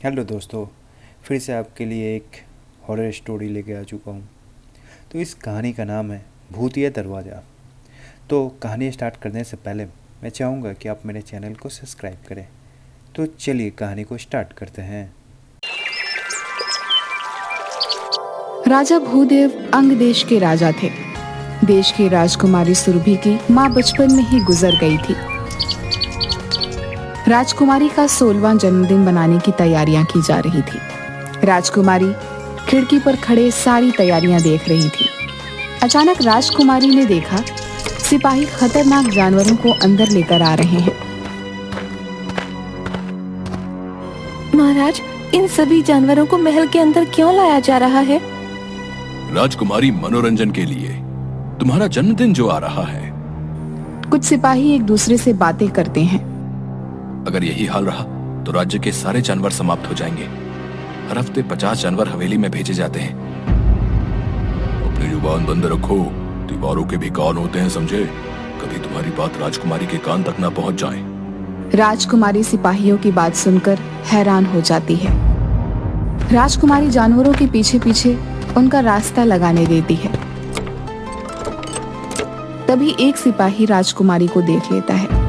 Hello दोस्तों, फिर से आपके लिए एक हॉरर स्टोरी लेके आ चुका हूँ। तो इस कहानी का नाम है भूतिया दरवाज़ा। तो कहानी स्टार्ट करने से पहले मैं चाहूँगा कि आप मेरे चैनल को सब्सक्राइब करें। तो चलिए कहानी को स्टार्ट करते हैं। राजा भूदेव अंग देश के राजा थे। देश की राजकुमारी सुरभि की माँ बचपन में ही गुजर गई थी। राजकुमारी का 16वां जन्मदिन मनाने की तैयारियां की जा रही थी। राजकुमारी खिड़की पर खड़े सारी तैयारियां देख रही थी। अचानक राजकुमारी ने देखा सिपाही खतरनाक जानवरों को अंदर लेकर आ रहे हैं। महाराज, इन सभी जानवरों को महल के अंदर क्यों लाया जा रहा है? राजकुमारी, मनोरंजन के लिए। तुम्हारा जन्मदिन जो आ रहा है। कुछ सिपाही एक दूसरे से बातें करते हैं। अगर यही हाल रहा तो राज्य के सारे जानवर समाप्त हो जाएंगे। हर हफ्ते 50 जानवर हवेली में भेजे जाते हैं। अपनी जुबान बंद रखो, दीवारों के भी कान होते हैं, समझे? कभी तुम्हारी बात राजकुमारी के कान तक ना पहुंच जाए। राजकुमारी सिपाहियों की बात सुनकर हैरान हो जाती है। राजकुमारी जानवरों के पीछे पीछे उनका रास्ता लगाने देती है। तभी एक सिपाही राजकुमारी को देख लेता है।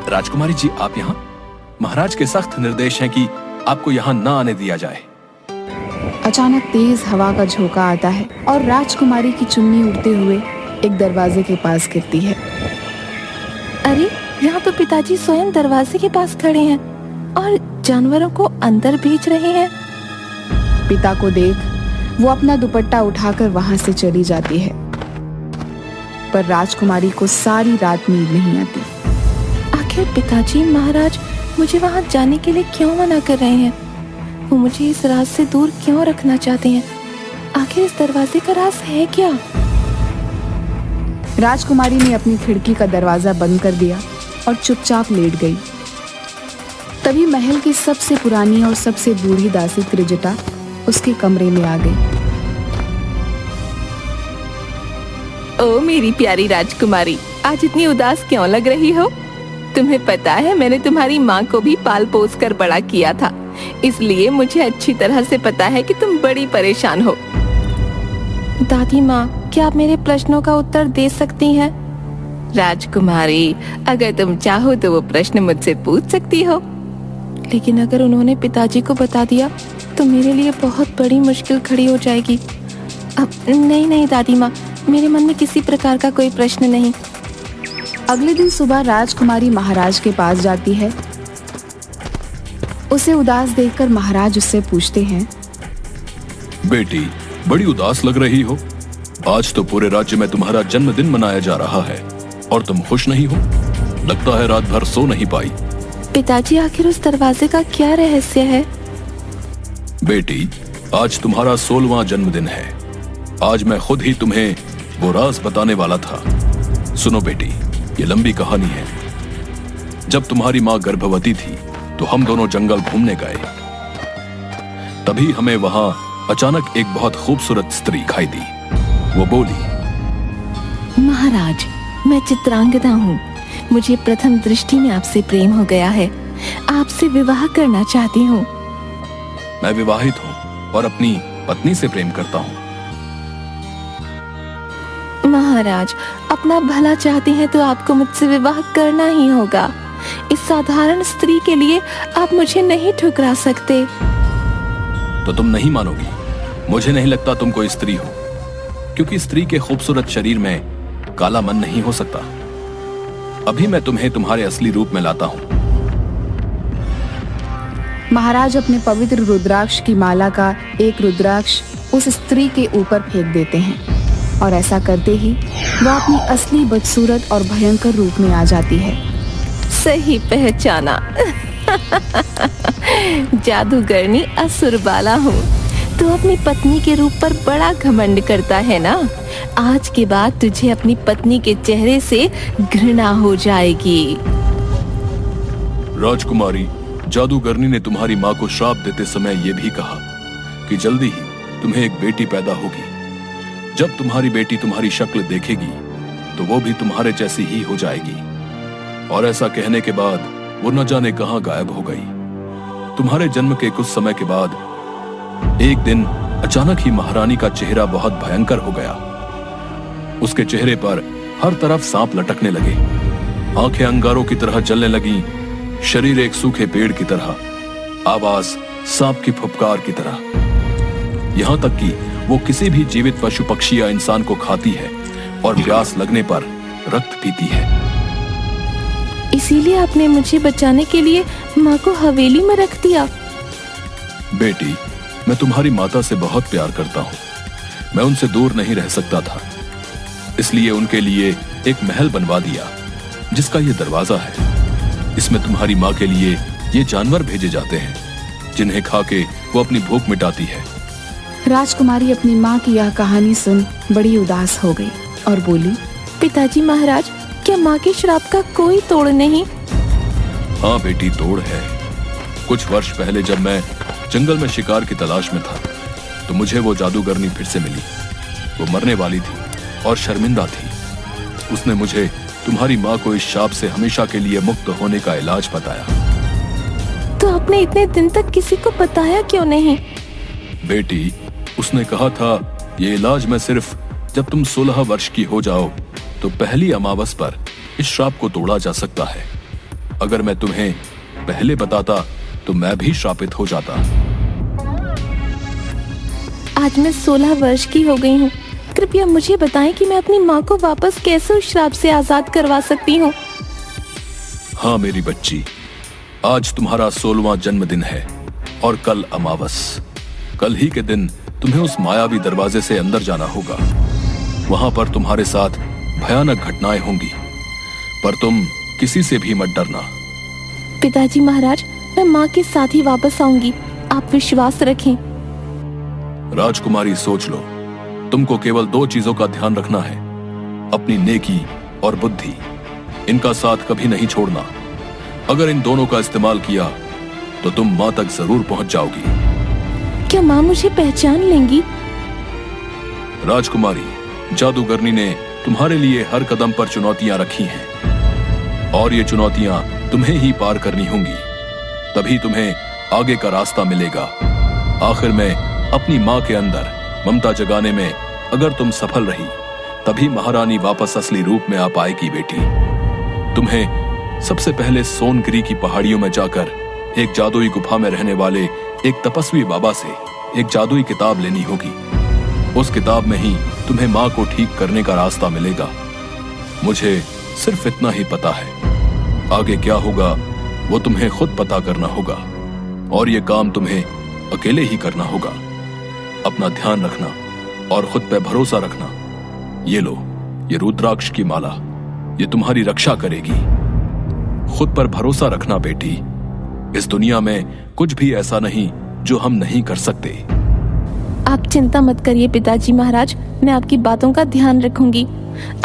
राजकुमारी जी, आप यहाँ? महाराज के सख्त निर्देश हैं कि आपको यहाँ न आने दिया जाए। अचानक तेज हवा का झोंका आता है और राजकुमारी की चुन्नी उड़ते हुए एक दरवाजे के पास गिरती है। अरे, यहाँ तो पिताजी स्वयं दरवाजे के पास खड़े हैं और जानवरों को अंदर भेज रहे हैं। पिता को देख वो अपना दुपट्टा उठाकर वहां से चली जाती है, पर राजकुमारी को सारी रात नींद नहीं आती। आखिर पिताजी महाराज मुझे वहाँ जाने के लिए क्यों मना कर रहे हैं? वो मुझे इस राज से दूर क्यों रखना चाहते हैं? आखिर इस दरवाजे का राज है क्या? राजकुमारी ने अपनी खिड़की का दरवाजा बंद कर दिया और चुपचाप लेट गई। तभी महल की सबसे पुरानी और सबसे बूढ़ी दासी त्रिजटा उसके कमरे में आ गई। ओ मेरी प्यारी राजकुमारी, आज इतनी उदास क्यों लग रही हो? तुम्हें पता है, मैंने तुम्हारी माँ को भी पाल पोस कर बड़ा किया था, इसलिए मुझे अच्छी तरह से पता है कि तुम बड़ी परेशान हो। दादी माँ, क्या आप मेरे प्रश्नों का उत्तर दे सकती हैं? राजकुमारी, अगर तुम चाहो तो वो प्रश्न मुझसे पूछ सकती हो, लेकिन अगर उन्होंने पिताजी को बता दिया तो मेरे लिए बहुत बड़ी मुश्किल खड़ी हो जाएगी। अब नहीं दादी माँ, मेरे मन में किसी प्रकार का कोई प्रश्न नहीं। अगले दिन सुबह राजकुमारी महाराज के पास जाती है। उसे उदास देखकर महाराज उससे पूछते हैं, बेटी, बड़ी उदास लग रही हो। आज तो पूरे राज्य में तुम्हारा जन्मदिन मनाया जा रहा है और तुम खुश नहीं हो। लगता है रात भर सो नहीं पाई। पिताजी, आखिर उस दरवाजे का क्या रहस्य है? बेटी, आज तुम्हारा 16वां जन्मदिन है। आज मैं खुद ही तुम्हें वो राज बताने वाला था। सुनो बेटी, ये लंबी कहानी है। जब तुम्हारी माँ गर्भवती थी तो हम दोनों जंगल घूमने गए। तभी हमें वहां अचानक एक बहुत खूबसूरत स्त्री दिखाई दी। वो बोली, महाराज, मैं चित्रांगदा हूँ। मुझे प्रथम दृष्टि में आपसे प्रेम हो गया है। आपसे विवाह करना चाहती हूँ। मैं विवाहित हूँ और अपनी पत्नी से प्रेम करता हूँ। महाराज, अपना भला चाहते हैं तो आपको मुझसे विवाह करना ही होगा। इस साधारण स्त्री के लिए आप मुझे नहीं ठुकरा सकते। तो तुम नहीं मानोगी? मुझे नहीं लगता तुम कोई स्त्री हो, क्योंकि स्त्री के खूबसूरत शरीर में काला मन नहीं हो सकता। अभी मैं तुम्हें तुम्हारे असली रूप में लाता हूँ। महाराज अपने पवित्र रुद्राक्ष की माला का एक रुद्राक्ष उस स्त्री के ऊपर फेंक देते हैं और ऐसा करते ही वह अपनी असली बदसूरत और भयंकर रूप में आ जाती है। सही पहचाना। जादूगरनी असुरबाला हूँ। तू अपनी पत्नी के रूप पर बड़ा घमंड करता है ना? आज के बाद तुझे अपनी पत्नी के चेहरे से घृणा हो जाएगी। राजकुमारी, जादूगरनी ने तुम्हारी माँ को श्राप देते समय ये भी कहा कि जल्दी ही तुम्हें एक बेटी पैदा होगी। जब तुम्हारी बेटी तुम्हारी शक्ल देखेगी तो वो भी तुम्हारे जैसी ही हो जाएगी। और ऐसा कहने के बाद वो न जाने कहां गायब हो गई। तुम्हारे जन्म के कुछ समय के बाद एक दिन अचानक ही महारानी का चेहरा बहुत भयंकर हो गया। उसके चेहरे पर हर तरफ सांप लटकने लगे, आंखें अंगारों की तरह जलने लगी, शरीर एक सूखे पेड़ की तरह, आवाज सांप की फुफकार की तरह। यहां तक कि वो किसी भी जीवित पशु पक्षी या इंसान को खाती है और प्यास लगने पर रक्त पीती है। इसीलिए आपने मुझे बचाने के लिए माँ को हवेली में रख दिया। बेटी, मैं तुम्हारी माता से बहुत प्यार करता हूँ। मैं उनसे दूर नहीं रह सकता था, इसलिए उनके लिए एक महल बनवा दिया जिसका ये दरवाजा है। इसमें तुम्हारी माँ के लिए ये जानवर भेजे जाते हैं जिन्हें खा के वो अपनी भूख मिटाती है। राजकुमारी अपनी माँ की यह कहानी सुन बड़ी उदास हो गई और बोली, पिताजी महाराज, क्या माँ के श्राप का कोई तोड़ नहीं? हाँ बेटी, तोड़ है। कुछ वर्ष पहले जब मैं जंगल में शिकार की तलाश में था तो मुझे वो जादूगरनी फिर से मिली। वो मरने वाली थी और शर्मिंदा थी। उसने मुझे तुम्हारी माँ को इस शाप से हमेशा के लिए मुक्त होने का इलाज बताया। तो आपने इतने दिन तक किसी को बताया क्यों नहीं? बेटी, उसने कहा था ये इलाज मैं सिर्फ जब तुम 16 वर्ष की हो जाओ तो पहली अमावस पर इस श्राप को तोड़ा जा सकता है। अगर मैं तुम्हें पहले बताता तो मैं भी श्रापित हो जाता। आज मैं 16 वर्ष की हो गई हूँ। कृपया मुझे बताएं कि मैं अपनी माँ को वापस कैसे उस श्राप से आजाद करवा सकती हूँ। हाँ मेरी बच्ची, आज तुम्हारा 16वां जन्मदिन है और कल अमावस। कल ही के दिन तुम्हें उस मायावी दरवाजे से अंदर जाना होगा। वहां पर तुम्हारे साथ भयानक घटनाएं होंगी, पर तुम किसी से भी मत डरना। पिताजी महाराज, मैं माँ के साथ ही वापस आऊंगी, आप विश्वास रखें। राजकुमारी, सोच लो, तुमको केवल 2 चीजों का ध्यान रखना है, अपनी नेकी और बुद्धि। इनका साथ कभी नहीं छोड़ना। अगर इन दोनों का इस्तेमाल किया तो तुम माँ तक जरूर पहुंच जाओगी। क्या माँ मुझे पहचान लेंगी? राजकुमारी, जादूगरनी ने तुम्हारे लिए हर कदम पर चुनौतियां रखी हैं और ये चुनौतियां तुम्हें ही पार करनी होंगी, तभी तुम्हें आगे का रास्ता मिलेगा। आखिर में अपनी माँ के अंदर ममता जगाने में अगर तुम सफल रही तभी महारानी वापस असली रूप में आ पाएगी। बेटी, तुम्हें सबसे पहले सोनगिरी की पहाड़ियों में जाकर एक जादुई गुफा में रहने वाले एक तपस्वी बाबा से एक जादुई किताब लेनी होगी। उस किताब में ही तुम्हें माँ को ठीक करने का रास्ता मिलेगा। मुझे सिर्फ इतना ही पता है, आगे क्या होगा वो तुम्हें खुद पता करना होगा और ये काम तुम्हें अकेले ही करना होगा। अपना ध्यान रखना और खुद पे भरोसा रखना। ये लो, ये रुद्राक्ष की माला, ये तुम्हारी रक्षा करेगी। खुद पर भरोसा रखना बेटी। इस दुनिया में कुछ भी ऐसा नहीं जो हम नहीं कर सकते। आप चिंता मत करिए पिताजी महाराज, मैं आपकी बातों का ध्यान रखूंगी।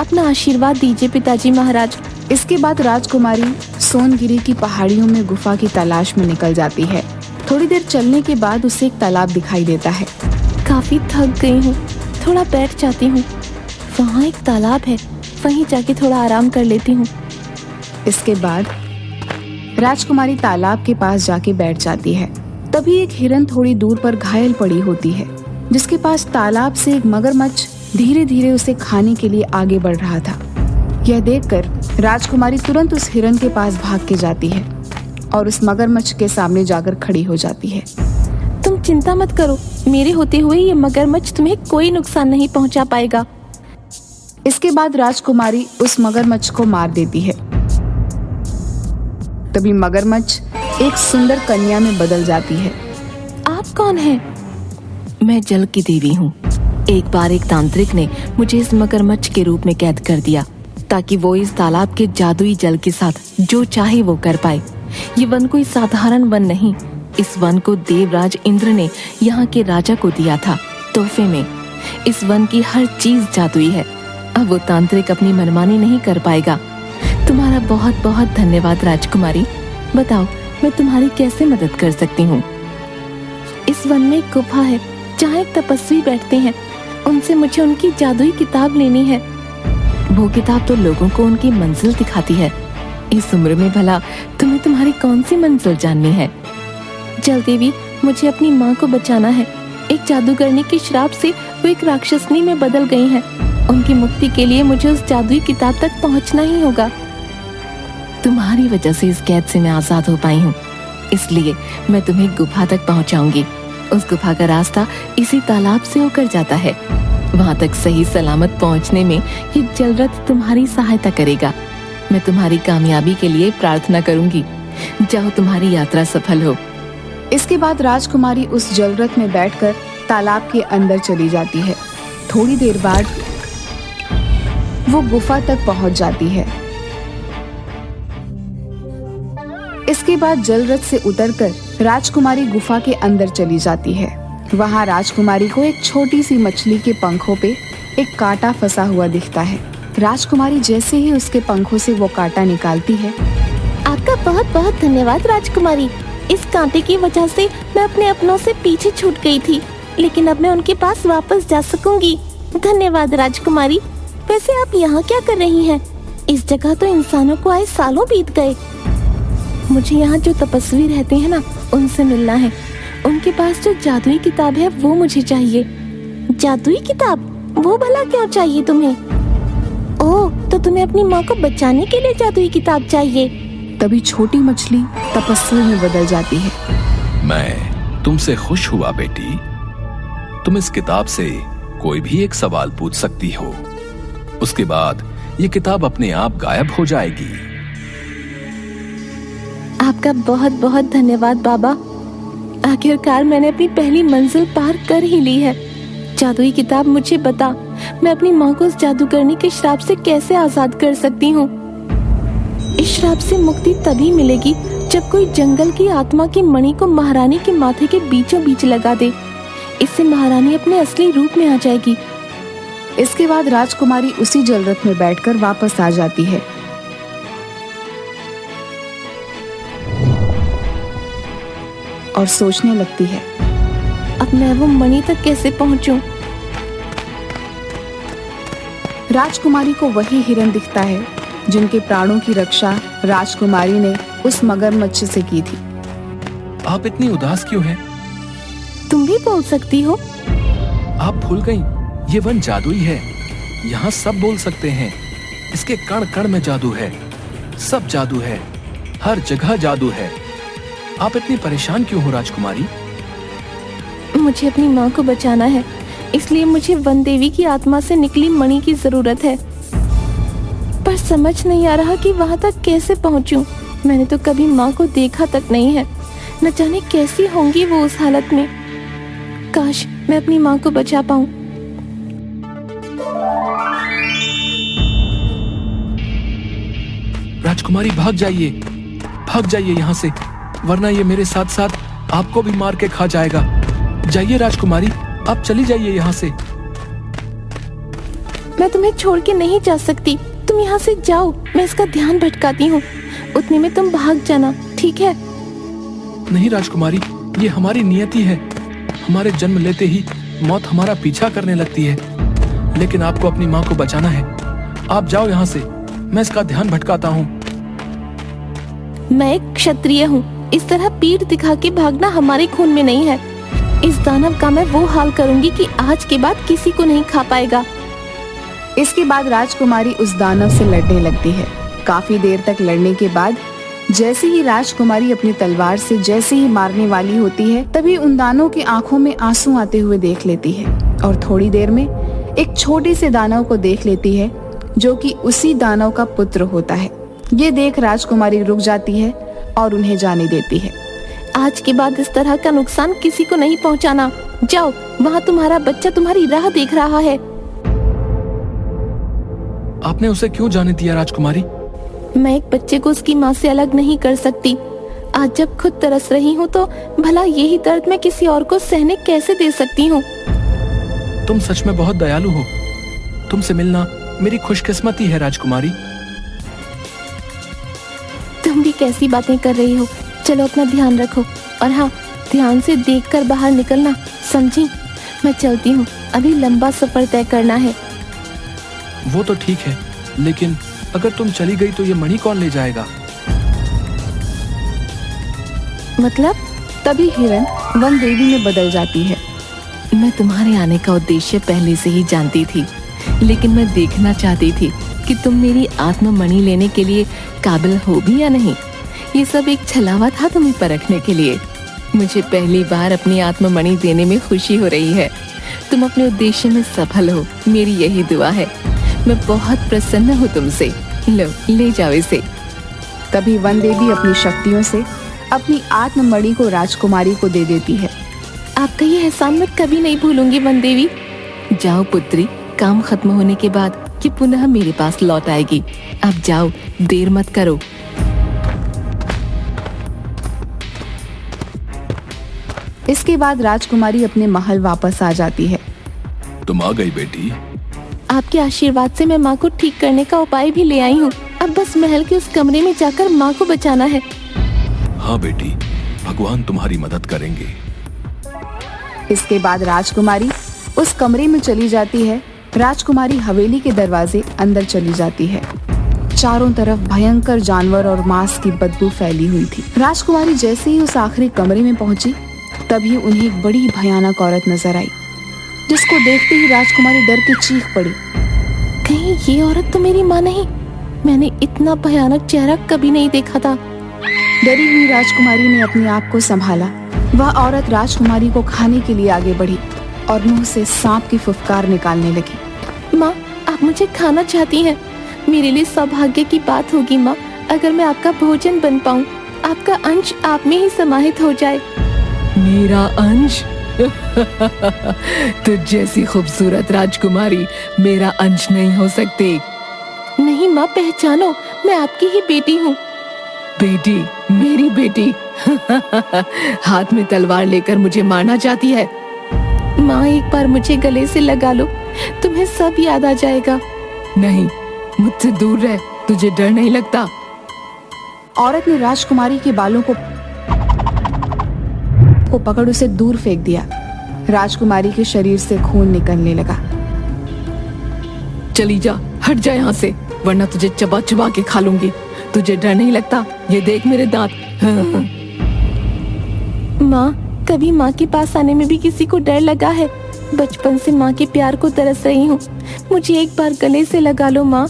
अपना आशीर्वाद दीजिए पिताजी महाराज। इसके बाद राजकुमारी सोनगिरी की पहाड़ियों में गुफा की तलाश में निकल जाती है। थोड़ी देर चलने के बाद उसे एक तालाब दिखाई देता है। काफी थक गई हूँ, थोड़ा बैठ जाती हूँ। वहाँ एक तालाब है, वहीं जाके थोड़ा आराम कर लेती हूँ। इसके बाद राजकुमारी तालाब के पास जाके बैठ जाती है। तभी एक हिरन थोड़ी दूर पर घायल पड़ी होती है, जिसके पास तालाब से एक मगरमच्छ धीरे धीरे उसे खाने के लिए आगे बढ़ रहा था। यह देखकर राजकुमारी तुरंत उस हिरन के पास भाग के जाती है और उस मगरमच्छ के सामने जाकर खड़ी हो जाती है। तुम चिंता मत करो, मेरे होते हुए ये मगरमच्छ तुम्हें कोई नुकसान नहीं पहुंचा पाएगा। इसके बाद राजकुमारी उस मगरमच्छ को मार देती है। तभी मगरमच्छ एक सुंदर कन्या में बदल जाती है। आप कौन हैं? मैं जल की देवी हूँ। एक बार एक तांत्रिक ने मुझे इस मगरमच्छ के रूप में कैद कर दिया ताकि वो इस तालाब के जादुई जल के साथ जो चाहे वो कर पाए। ये वन कोई साधारण वन नहीं, इस वन को देवराज इंद्र ने यहाँ के राजा को दिया था तोहफे में। इस वन की हर चीज जादुई है। अब वो तांत्रिक अपनी मनमानी नहीं कर पाएगा। तुम्हारा बहुत बहुत धन्यवाद राजकुमारी। बताओ मैं तुम्हारी कैसे मदद कर सकती हूँ? इस वन में एक गुफा है जहाँ एक तपस्वी बैठते हैं, उनसे मुझे उनकी जादुई किताब लेनी है। वो किताब तो लोगों को उनकी मंजिल दिखाती है, इस उम्र में भला तुम्हें तुम्हारी कौन सी मंजिल जाननी है? जल देवी, मुझे अपनी माँ को बचाना है। एक जादूगरनी के श्राप से वो एक राक्षसनी में बदल गई हैं। उनकी मुक्ति के लिए मुझे उस जादुई किताब तक पहुँचना ही होगा। तुम्हारी वजह से इस कैद से मैं आजाद हो पाई हूँ, इसलिए मैं तुम्हें गुफा तक पहुँचाऊंगी। उस गुफा का रास्ता इसी तालाब से होकर जाता है। वहाँ तक सही सलामत पहुँचने में ये जलरथ तुम्हारी सहायता करेगा। मैं तुम्हारी कामयाबी के लिए प्रार्थना करूंगी। जाओ, तुम्हारी यात्रा सफल हो। इसके बाद राजकुमारी उस जलरथ में बैठकर तालाब के अंदर चली जाती है। थोड़ी देर बाद वो गुफा तक पहुंच जाती है। इसके बाद जलरथ से उतरकर राजकुमारी गुफा के अंदर चली जाती है। वहां राजकुमारी को एक छोटी सी मछली के पंखों पे एक कांटा फंसा हुआ दिखता है। राजकुमारी जैसे ही उसके पंखों से वो कांटा निकालती है। आपका बहुत बहुत धन्यवाद राजकुमारी। इस कांटे की वजह से मैं अपने अपनों से पीछे छूट गई थी, लेकिन अब मैं उनके पास वापस जा सकूंगी। धन्यवाद राजकुमारी। वैसे आप यहाँ क्या कर रही हैं? इस जगह तो इंसानों को आए सालों बीत गए। मुझे यहाँ जो तपस्वी रहते हैं ना, उनसे मिलना है। उनके पास जो जादुई किताब है वो मुझे चाहिए। जादुई किताब? वो भला क्यों चाहिए तुम्हें? ओह, तो तुम्हें अपनी माँ को बचाने के लिए जादुई किताब चाहिए। तभी छोटी मछली तपस्वी में बदल जाती है। मैं तुमसे खुश हुआ बेटी। तुम इस किताब से कोई भी एक सवाल पूछ सकती हो, उसके बाद ये किताब अपने आप गायब हो जाएगी। आपका बहुत बहुत धन्यवाद बाबा। आखिरकार मैंने अपनी पहली मंजिल पार कर ही ली है। जादुई किताब, मुझे बता, मैं अपनी माँ को उस जादूगरनी के श्राप से कैसे आजाद कर सकती हूँ? इस श्राप से मुक्ति तभी मिलेगी जब कोई जंगल की आत्मा की मणि को महारानी के माथे के बीचों बीच लगा दे। इससे महारानी अपने असली रूप में आ जाएगी। इसके बाद राजकुमारी उसी जलरथ में बैठकर वापस आ जाती है। और सोचने लगती है, अब मैं वो मणि तक कैसे पहुंचूं? राजकुमारी को वही हिरन दिखता है जिनके प्राणों की रक्षा राजकुमारी ने उस मगरमच्छ से की थी। आप इतनी उदास क्यों हैं? तुम भी बोल सकती हो। आप भूल गईं, ये वन जादुई है। यहाँ सब बोल सकते हैं। इसके कण कण में जादू है। सब जादू है, हर जगह जादू है। आप इतनी परेशान क्यों हो राजकुमारी? मुझे अपनी माँ को बचाना है, इसलिए मुझे वन देवी की आत्मा से निकली मणि की जरूरत है। पर समझ नहीं आ रहा कि वहाँ तक कैसे पहुँचूं। मैंने तो कभी माँ को देखा तक नहीं है। न जाने कैसी होंगी वो उस हालत में। काश मैं अपनी माँ को बचा पाऊं। राजकुमारी, भाग जाइए यहाँ से, वरना ये मेरे साथ साथ आपको भी मार के खा जाएगा। जाइए राजकुमारी, आप चली जाइए यहाँ से। मैं तुम्हें छोड़ के नहीं जा सकती। तुम यहाँ से जाओ, मैं इसका ध्यान भटकाती हूँ। उतने में तुम भाग जाना, ठीक है? नहीं राजकुमारी, ये हमारी नियति है। हमारे जन्म लेते ही मौत हमारा पीछा करने लगती है, लेकिन आपको अपनी माँ को बचाना है। आप जाओ यहाँ से, मैं इसका ध्यान भटकाता हूँ। मैं एक क्षत्रिय हूँ। इस तरह पीठ दिखा के भागना हमारे खून में नहीं है। इस दानव का मैं वो हाल करूंगी कि आज के बाद किसी को नहीं खा पाएगा। इसके बाद राजकुमारी उस दानव से लड़ने लगती है। काफी देर तक लड़ने के बाद जैसे ही राजकुमारी अपनी तलवार से जैसे ही मारने वाली होती है, तभी उन दानव की आंखों में आंसू आते हुए देख लेती है और थोड़ी देर में एक छोटे से दानव को देख लेती है जो कि उसी दानव का पुत्र होता है। ये देख राजकुमारी रुक जाती है और उन्हें जाने देती है। आज के बाद इस तरह का नुकसान किसी को नहीं पहुंचाना। जाओ, वहाँ तुम्हारा बच्चा तुम्हारी राह देख रहा है। आपने उसे क्यों जाने दिया राजकुमारी? मैं एक बच्चे को उसकी माँ से अलग नहीं कर सकती। आज जब खुद तरस रही हूँ तो भला यही दर्द मैं किसी और को सहने कैसे दे सकती हूँ? तुम सच में बहुत दयालु हो। तुमसे मिलना मेरी खुशकिस्मती है राजकुमारी। तुम भी कैसी बातें कर रही हो। चलो अपना ध्यान रखो, और हाँ, ध्यान से देखकर बाहर निकलना, समझी? मैं चलती हूँ, अभी लंबा सफर तय करना है। वो तो ठीक है, लेकिन अगर तुम चली गई तो ये मणि कौन ले जाएगा? मतलब? तभी हिरन वन देवी में बदल जाती है। मैं तुम्हारे आने का उद्देश्य पहले से ही जानती थी, लेकिन मैं देखना चाहती थी कि तुम मेरी आत्ममणि लेने के लिए काबिल हो भी या नहीं। ये सब एक छलावा था तुम्हें परखने के लिए। मुझे पहली बार अपनी आत्ममणि देने में खुशी हो रही है। तुम अपने उद्देश्य में सफल हो, मेरी यही दुआ है। मैं बहुत प्रसन्न हूँ तुमसे। लो, ले जाओ इसे। तभी वन देवी अपनी शक्तियों से अपनी आत्ममणि को राजकुमारी को दे देती है। आपका ये एहसान मैं कभी नहीं भूलूंगी वन देवी। जाओ पुत्री, काम खत्म होने के बाद ये पुनः मेरे पास लौट आएगी। अब जाओ, देर मत करो। इसके बाद राजकुमारी अपने महल वापस आ जाती है। तुम आ गई बेटी। आपके आशीर्वाद से मैं माँ को ठीक करने का उपाय भी ले आई हूँ। अब बस महल के उस कमरे में जाकर माँ को बचाना है। हाँ बेटी, भगवान तुम्हारी मदद करेंगे। इसके बाद राजकुमारी उस कमरे में चली जाती है। राजकुमारी हवेली के दरवाजे अंदर चली जाती है। चारों तरफ भयंकर जानवर और मांस की बदबू फैली हुई थी। राजकुमारी जैसे ही उस आखिरी कमरे में पहुंची, तभी उन्हें एक बड़ी भयानक औरत नजर आई, जिसको देखते ही राजकुमारी डर के चीख पड़ी। कहीं ये औरत तो मेरी माँ नहीं? मैंने इतना भयानक चेहरा कभी नहीं देखा था। डरी हुई राजकुमारी ने अपने आप को संभाला। वह औरत राजकुमारी को खाने के लिए आगे बढ़ी और मुंह से सांप की फुफकार निकालने लगी। माँ, आप मुझे खाना चाहती हैं? मेरे लिए सौभाग्य की बात होगी माँ, अगर मैं आपका भोजन बन पाऊँ, आपका अंश आप में ही समाहित हो जाए। मेरा अंश? तुझ जैसी खूबसूरत राजकुमारी मेरा अंश नहीं हो सकती। नहीं माँ, पहचानो, मैं आपकी ही बेटी हूँ। बेटी? मेरी बेटी? हाथ में तलवार लेकर मुझे मारना चाहती है? माँ, एक बार मुझे गले से लगा लो, तुम्हें सब याद आ जाएगा। नहीं, मुझसे दूर रह। तुझे डर नहीं लगता? औरत ने राजकुमारी के बालों को पकड़ उसे दूर फेंक दिया। राजकुमारी के शरीर से खून निकलने लगा। चली जा, हट जा यहाँ से, वरना तुझे चबा चबा के खा लूंगी। तुझे डर नहीं लगता? ये देख मेरे दांत। माँ, कभी माँ के पास आने में भी किसी को डर लगा है? बचपन से माँ के प्यार को तरस रही हूँ। मुझे एक बार गले से लगा लो माँ।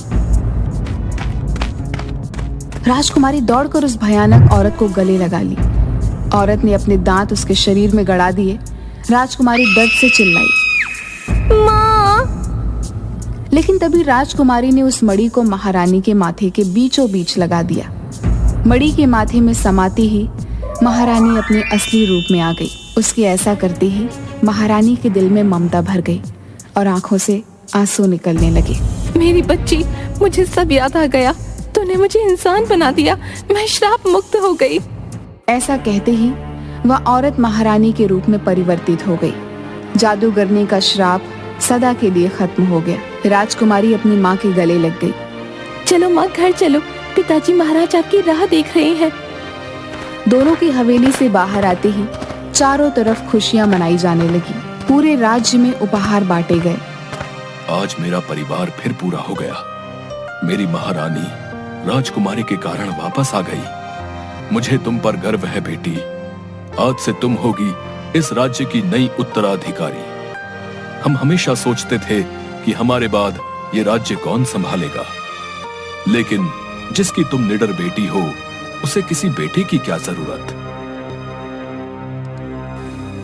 राजकुमारी दौड़कर उस भयानक औरत को गले लगा ली। औरत ने अपने दांत उसके शरीर में गड़ा दिए। राजकुमारी दर्द से चिल्लाई, माँ! लेकिन तभी राजकुमारी ने उस मणि को महारानी के माथे के बीचों बीच लगा दिया। मणि के माथे में समाती ही महारानी अपने असली रूप में आ गई। उसके ऐसा करते ही महारानी के दिल में ममता भर गई और आंखों से आंसू निकलने लगे। मेरी बच्ची, मुझे सब याद आ गया। तूने मुझे इंसान बना दिया। मैं श्राप मुक्त हो गई। ऐसा कहते ही वह औरत महारानी के रूप में परिवर्तित हो गई। जादूगरनी का श्राप सदा के लिए खत्म हो गया। राजकुमारी अपनी माँ के गले लग गई। चलो माँ, घर चलो, पिताजी महाराज आपकी राह देख रहे हैं। दोनों की हवेली से बाहर आते ही चारों तरफ खुशियां मनाई जाने लगी। पूरे राज्य में उपहार बांटे गए। आज मेरा परिवार फिर पूरा हो गया। मेरी महारानी राजकुमारी के कारण वापस आ गई। मुझे तुम पर गर्व है बेटी। आज से तुम होगी इस राज्य की नई उत्तराधिकारी। हम हमेशा सोचते थे कि हमारे बाद ये राज्य कौन संभालेगा, लेकिन जिसकी तुम निडर बेटी हो, उसे किसी बेटे की क्या जरूरत।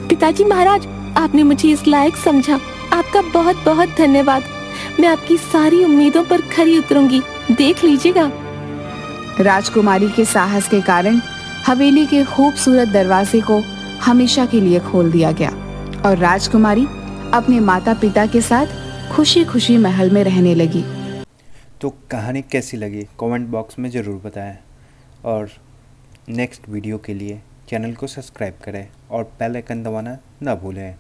पिताजी महाराज, आपने मुझे इस लायक समझा। आपका बहुत बहुत धन्यवाद। मैं आपकी सारी उम्मीदों पर खरी उतरूंगी, देख लीजिएगा। राजकुमारी के साहस के कारण हवेली के खूबसूरत दरवाजे को हमेशा के लिए खोल दिया गया और राजकुमारी अपने माता पिता के साथ खुशी खुशी महल में रहने लगी। तो कहानी कैसी लगी कमेंट बॉक्स में ज़रूर बताएं और नेक्स्ट वीडियो के लिए चैनल को सब्सक्राइब करें और बेल आइकन दबाना ना भूलें।